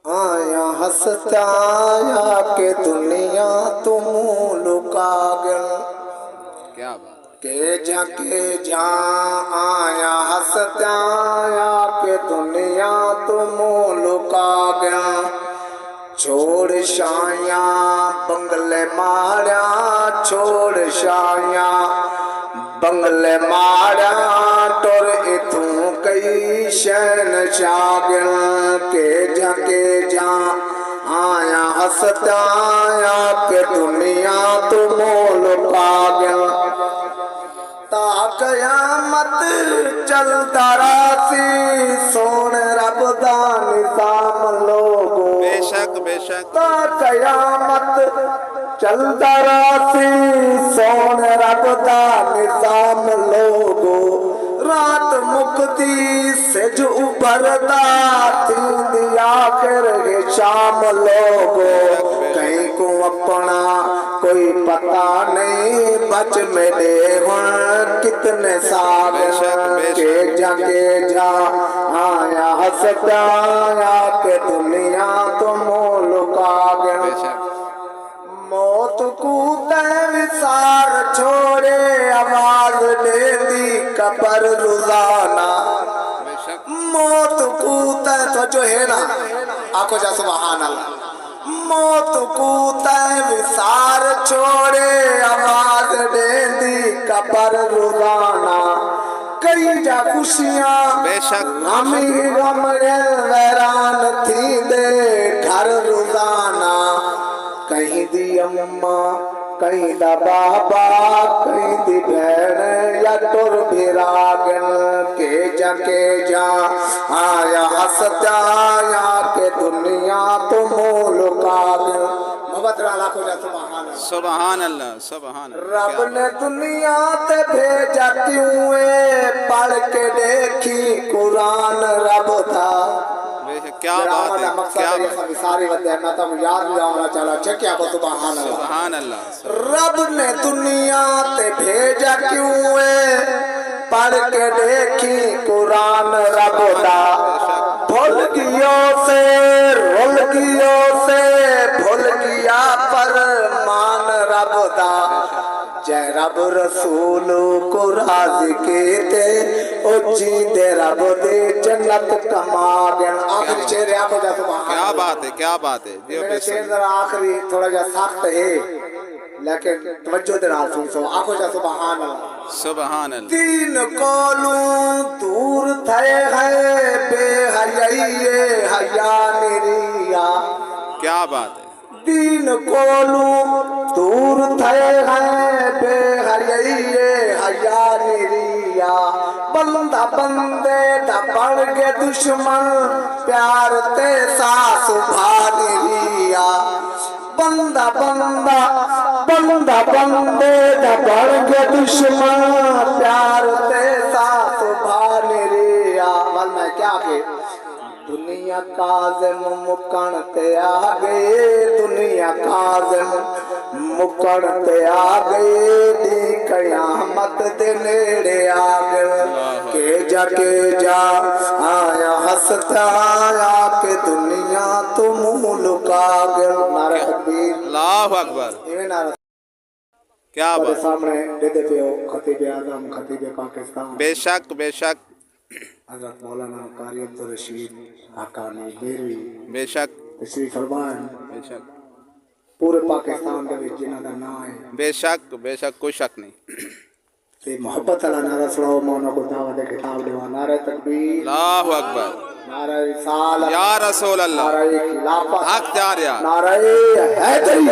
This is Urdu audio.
آیا ہستا آیا کہ دنیا تم لکا گل کیا بات کہ جہاں آیا ہستا آیا کہ دنیا تم لکا گیا چھوڑ شایاں بنگلے ماریا چھوڑ شایاں بنگلے ماریا ٹور اتھوں کئی شہن شاگل کہ جہاں آیا ہستا آیا کہ دنیا تم لکا گیا تا قیامت چلتا راسی سون رب دا نظام لوگو بے شک بے شک تا قیامت چلتا راسی سون رب دا نظام لوگو رات مکتی سج ابھرتا تھی آخر شام لوگو کہیں کو اپنا کوئی پتہ نہیں بچ میں دے کتنے سال کہ جا آیا ہستا آیا کہ دنیا تم لکا گیا موت کو وسار چھوڑے آواز دے دی قبر روزانہ بے شک موت کو تو جو ہے نا آنکھو جا سبحان اللہ موت کو وسار چھوڑے آواز دے دی قبر روزانہ کئی جا خوشیاں بے شک غمی غم ویران تھی دے گھر روزانہ کہیں دی اماں کہیں دا بابا کہیں دی بہن یا ٹر بھراگن کہ جا آیا ہستا آیا کہ دنیا تم لکا گیا محبت رالا کو جا سبحان اللہ سبحان اللہ رب نے دنیا تے بھیجا کیوں ہے پڑھ کے دیکھی قرآن رب تھا بے شک کیا بات ہے کیا بات ساری وجہ میں تو یاد لاؤنا چلا چکیا کو سبحان اللہ سبحان اللہ رب نے دنیا تے بھیجا کیوں ہے پڑھ کے دیکھی قرآن رب دا بھول گیوں سے رول گیوں سے بھول گیا پر مان رب دا جے رب رسول کو راضی کیتے او جیندے رب دے جنت کما گیا آخری شعر آپ ہو جا سبحان کیا بات ہے کیا بات ہے میرے شعر ذرا آخری تھوڑا جا سخت ہے لیکن توجہ دے رہا سن آپ ہو جا سبحان اللہ سبحان اللہ تین کولوں دور تھے ہے بے حیائیے حیا نریا کیا بات ہے دین کولوں دور تھے ہیں بے حیائیے حیا نریا بندہ بندے دا بڑھ کے دشمن پیار تے ساس بھانریا بندہ بندے دا بڑھ کے دشمن پیار تے ساس بھانریا بل میں کیا کہ دنیا کاظم مکن تے آگے دنیا کاظم مکن تے آگے دی قیامت دے نیڑے آگے کہ جا آیا ہستا آیا کہ دنیا تم لکا گل نعرہ تکبیر اللہ اکبر یہ نعرہ کیا بات بات سامنے دے دیتے ہو خطیب اعظم خطیب پاکستان بے شک بے شک حضرت مولانا قاری عبدالرشید حقانی بیروی بے شک تشریف فرمان بے شک پورے پاکستان دے وچ جنہاں دا نام ہے بے شک کوئی شک نہیں تے محبت والا نعرہ سناؤ مولانا کو دعوت کتاب دیوا نعرہ تکبیر اللہ اکبر نعرہ رسالت یا رسول اللہ نعرہ خلافت حق جاریہ نعرہ حیدری